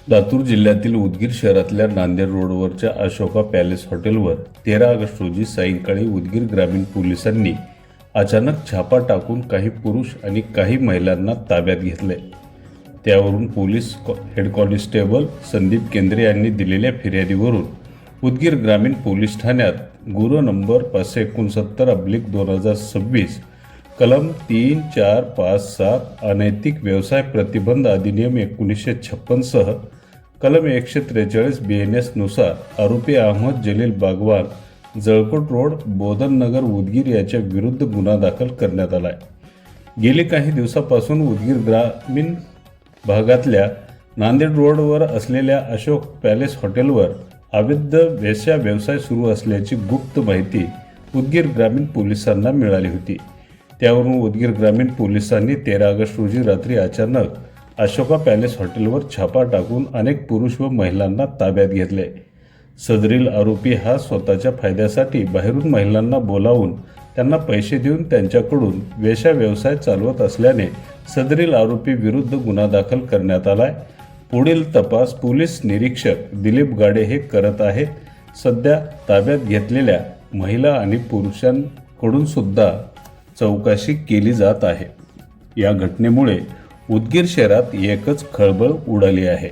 लातूर जिल्ह्यातील उदगीर शहरातल्या नांदेड रोडवरच्या अशोका पॅलेस हॉटेलवर 13 ऑगस्ट रोजी सायंकाळी उदगीर ग्रामीण पोलिसांनी अचानक छापा टाकून काही पुरुष आणि काही महिलांना ताब्यात घेतले। त्यावरून पोलीस हेड कॉन्स्टेबल संदीप केंद्रे यांनी दिलेल्या फिर्यादीवरून उदगीर ग्रामीण पोलीस ठाण्यात गुन्हा नंबर 569/2026 कलम 3, 4, 5, 7 अनैतिक व्यवसाय प्रतिबंध अधिनियम 1956 सह कलम 143 BNS नुसार आरोपी अहमद जलील बागवान जळकोट रोड बोधननगर उदगीर याच्या विरुद्ध गुन्हा दाखल करण्यात आला आहे। गेली काही दिवसापासून उदगीर ग्रामीण भागातल्या नांदेड रोडवर असलेल्या अशोक पॅलेस हॉटेलवर अवैध वेश्या व्यवसाय सुरू असल्याची गुप्त माहिती उदगीर ग्रामीण पोलिसांना मिळाली होती। त्यावरून उदगीर ग्रामीण पोलिसांनी 13 ऑगस्ट रोजी रात्री अचानक अशोका पॅलेस हॉटेलवर छापा टाकून अनेक पुरुष व महिलांना ताब्यात घेतले। सदरील आरोपी हा स्वतःच्या फायद्यासाठी बाहेरून महिलांना बोलावून त्यांना पैसे देऊन त्यांच्याकडून वेश्या व्यवसाय चालवत असल्याने सदरील आरोपी विरुद्ध गुन्हा दाखल करण्यात आलाय। पुढील तपास पोलीस निरीक्षक दिलीप गाडे हे करत आहेत। सध्या ताब्यात घेतलेल्या महिला आणि पुरुषांकडून सुद्धा चौकशी केली जात आहे। या घटनेमुळे उदगीर शहरात एकच खळबळ उडाली आहे।